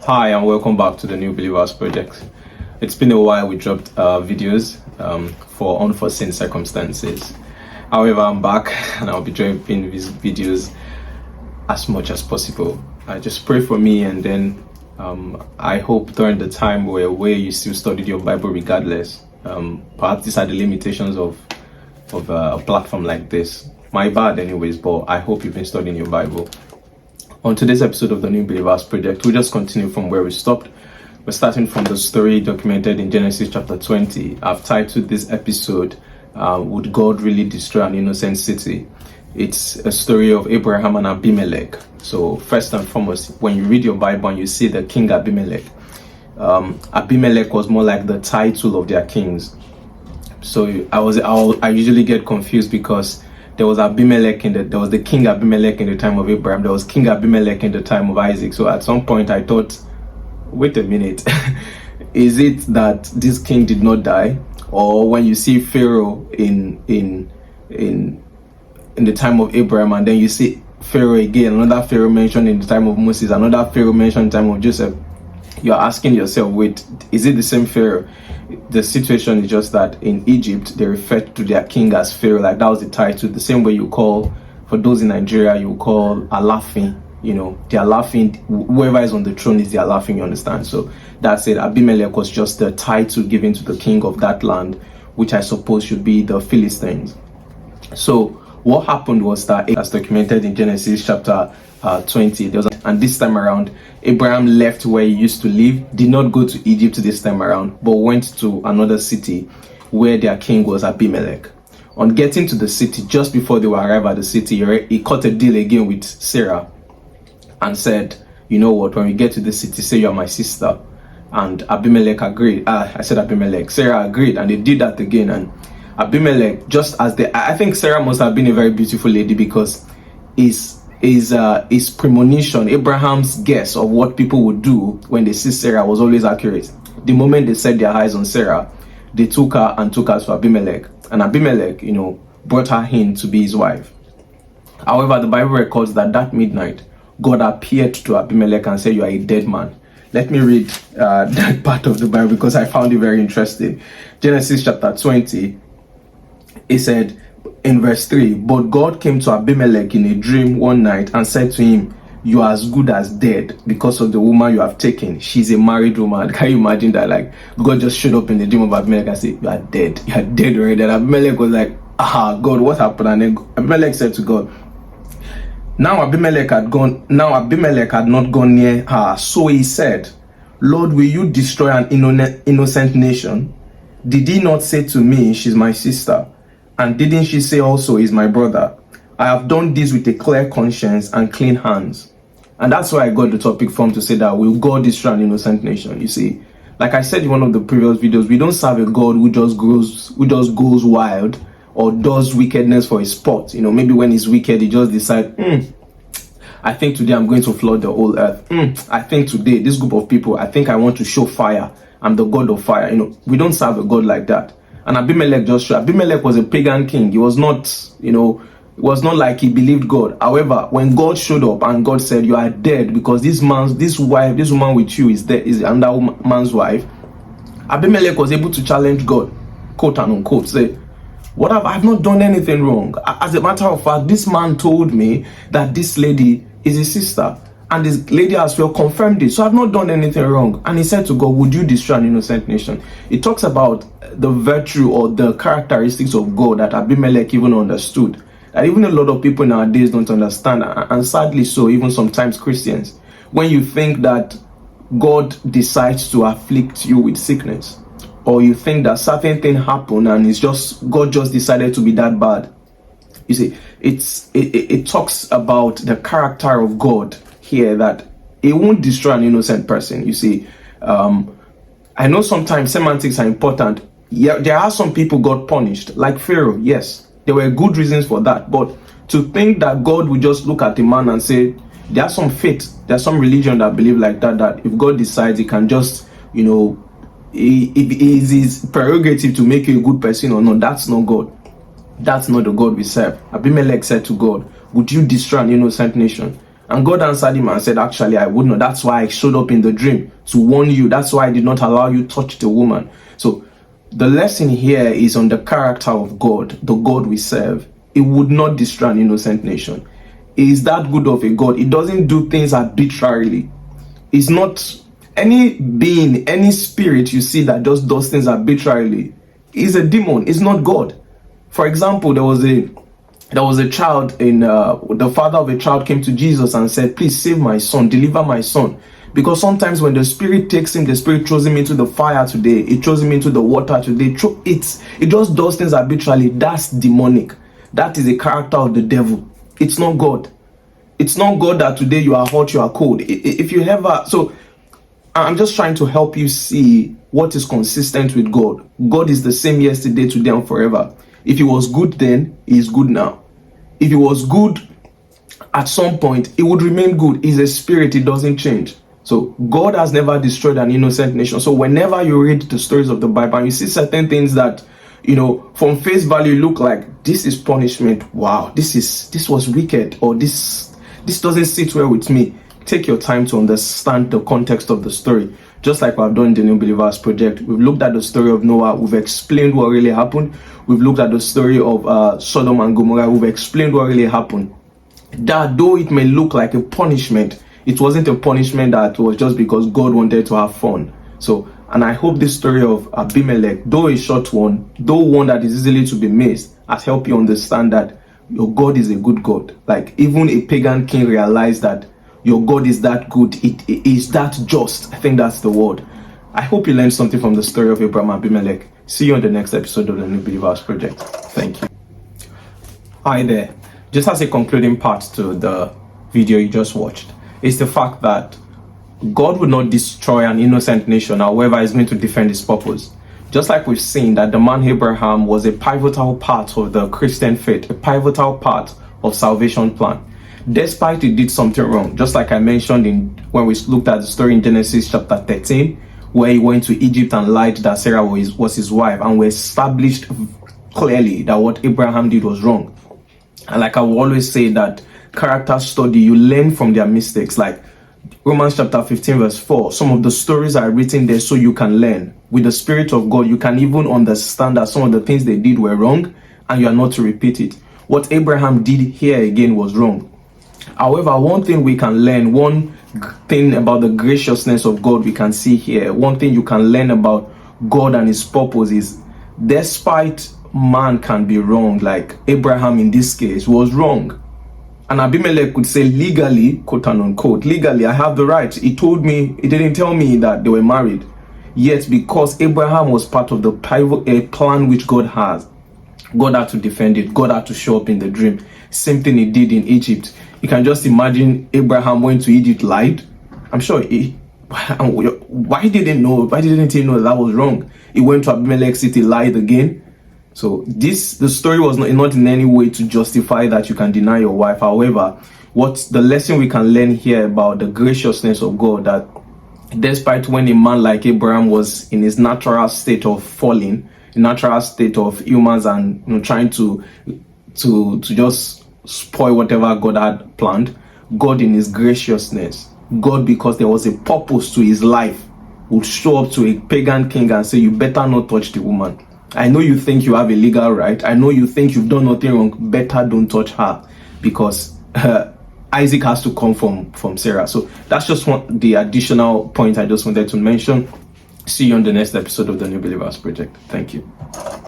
Hi and welcome back to the New Believers Project. It's been a while we dropped videos for unforeseen circumstances. However, I'm back and I'll be dropping these videos as much as possible. I just pray for me, and then I hope during the time where you still studied your Bible regardless. Perhaps these are the limitations of a platform like this. My bad anyways, but I hope you've been studying your Bible. On today's episode of the New Believers Project, we'll just continue from where we stopped. We're starting from the story documented in Genesis chapter 20. I've titled this episode, Would God Really Destroy an Innocent City? It's a story of Abraham and Abimelek. So first and foremost, when you read your Bible and you see the king Abimelek, Abimelek was more like the title of their kings. So I usually get confused because there was the king Abimelek in the time of Abraham. There was King Abimelek in the time of Isaac. So at some point I thought, wait a minute, is it that this king did not die? Or when you see Pharaoh in the time of Abraham, and then you see Pharaoh again, another Pharaoh mentioned in the time of Moses, another Pharaoh mentioned in the time of Joseph, you're asking yourself, wait, is it the same Pharaoh? The situation is just that in Egypt, they referred to their king as Pharaoh, like that was the title. The same way you call, for those in Nigeria, you call Alafin, the Alafin, whoever is on the throne is the Alafin, you understand? So that's it. Abimelek was just the title given to the king of that land, which I suppose should be the Philistines. So what happened was that, as documented in Genesis chapter 20, and this time around, Abraham left where he used to live, did not go to Egypt this time around, but went to another city where their king was Abimelek. On getting to the city, just before they will arrive at the city, he cut a deal again with Sarah and said, you know what, when we get to the city, say you're my sister. And Abimelek agreed. Sarah agreed, and they did that again. And Abimelek, I think Sarah must have been a very beautiful lady, because his premonition, Abraham's guess of what people would do when they see Sarah, was always accurate. The moment they set their eyes on Sarah, they took her to Abimelek, and Abimelek, brought her in to be his wife. However, the Bible records that midnight, God appeared to Abimelek and said, "You are a dead man." Let me read that part of the Bible because I found it very interesting. Genesis chapter 20, it said, in verse 3, but God came to Abimelek in a dream one night and said to him, "You are as good as dead because of the woman you have taken. She's a married woman." Can you imagine that? Like, God just showed up in the dream of Abimelek and said, "You are dead. You are dead already." And Abimelek was like, God, what happened? And then Abimelek said to God, Now Abimelek had not gone near her. So he said, "Lord, will you destroy an innocent nation? Did he not say to me, 'She's my sister'? And didn't she say also, 'Is my brother'? I have done this with a clear conscience and clean hands." And that's why I got the topic from, to say that will God destroy an innocent nation? You see, like I said in one of the previous videos, we don't serve a God who just goes wild or does wickedness for a sport. Maybe when he's wicked, he just decides, I think today I'm going to flood the whole earth. I think today, this group of people, I think I want to show fire. I'm the God of fire. We don't serve a God like that. And Abimelek just showed. Abimelek was a pagan king. He was not, it was not like he believed God. However, when God showed up and God said, "You are dead because this woman with you is dead, is another man's wife," Abimelek was able to challenge God, quote and unquote, say, I've not done anything wrong. As a matter of fact, this man told me that this lady is his sister, and this lady as well confirmed it. So I've not done anything wrong. And he said to God, "Would you destroy an innocent nation?" It talks about the virtue or the characteristics of God that Abimelek even understood, that even a lot of people nowadays don't understand, and sadly so, even sometimes Christians. When you think that God decides to afflict you with sickness, or you think that certain thing happened and God just decided to be that bad. You see, it talks about the character of God here, that it won't destroy an innocent person. You see, I know sometimes semantics are important. Yeah, there are some people God punished, like Pharaoh. Yes, there were good reasons for that. But to think that God would just look at a man and say, there's some faith, there's some religion that believe like that if God decides, he can just, it is his prerogative to make you a good person or not. That's not God. That's not the God we serve. Abimelek said to God, "Would you destroy an innocent nation?" And God answered him and said, actually, I would not. That's why I showed up in the dream, to warn you. That's why I did not allow you to touch the woman. So the lesson here is on the character of God, the God we serve. It would not destroy an innocent nation. He is that good of a God. He doesn't do things arbitrarily. It's not any being, any spirit you see that just does things arbitrarily is a demon. It's not God. For example, there was a child in the father of a child came to Jesus and said, please save my son, deliver my son. Because sometimes when the spirit takes him, the spirit throws him into the fire today, it throws him into the water today. It just does things arbitrarily. That's demonic. That is a character of the devil. It's not God. It's not God that today you are hot, you are cold. If you ever, so I'm just trying to help you see what is consistent with God. God is the same yesterday, today, and forever. If he was good then, he is good now. If he was good at some point, it would remain good. He's a spirit, it doesn't change. So God has never destroyed an innocent nation. So whenever you read the stories of the Bible and you see certain things that, from face value look like this is punishment, wow, this was wicked, or this doesn't sit well with me, take your time to understand the context of the story. Just like I've done in the New Believers Project, we've looked at the story of Noah, we've explained what really happened. We've looked at the story of Sodom and Gomorrah, we've explained what really happened. That though it may look like a punishment, it wasn't a punishment that was just because God wanted to have fun. So, and I hope this story of Abimelek, though a short one, though one that is easily to be missed, has helped you understand that your God is a good God. Like even a pagan king realized that your God is that good, it is that just. I think that's the word. I hope you learned something from the story of Abraham and Abimelek. See you on the next episode of the New Believers Project. Thank you. Hi there. Just as a concluding part to the video you just watched, is the fact that God would not destroy an innocent nation, however, is going to defend his purpose. Just like we've seen that the man Abraham was a pivotal part of the Christian faith, a pivotal part of salvation plan. Despite he did something wrong, just like I mentioned when we looked at the story in Genesis chapter 13, where he went to Egypt and lied that Sarah was his wife, and we established clearly that what Abraham did was wrong. And like I will always say, that character study, you learn from their mistakes. Like Romans chapter 15 verse 4, some of the stories are written there so you can learn. With the Spirit of God, you can even understand that some of the things they did were wrong and you are not to repeat it. What Abraham did here again was wrong. However, one thing we can learn, one thing about the graciousness of God we can see here, one thing you can learn about God and his purpose is, despite man can be wrong, like Abraham in this case was wrong, and Abimelek could say legally, quote and unquote, legally, I have the right. He told me, he didn't tell me that they were married. Yet, because Abraham was part of the plan which God has, God had to defend it. God had to show up in the dream. Same thing he did in Egypt. You can just imagine Abraham went to Egypt, lied. I'm sure why didn't he know that was wrong? He went to Abimelek city, lied again. So the story was not in any way to justify that you can deny your wife. However, what's the lesson we can learn here about the graciousness of God, that despite when a man like Abraham was in his natural state of falling, natural state of humans, and trying to just spoil whatever God had planned, God in his graciousness, God, because there was a purpose to his life, would show up to a pagan king and say, you better not touch the woman. I know you think you have a legal right. I know you think you've done nothing wrong. Better don't touch her, because Isaac has to come from Sarah. So that's just the additional point I just wanted to mention. See you on the next episode of the New Believers Project. Thank you.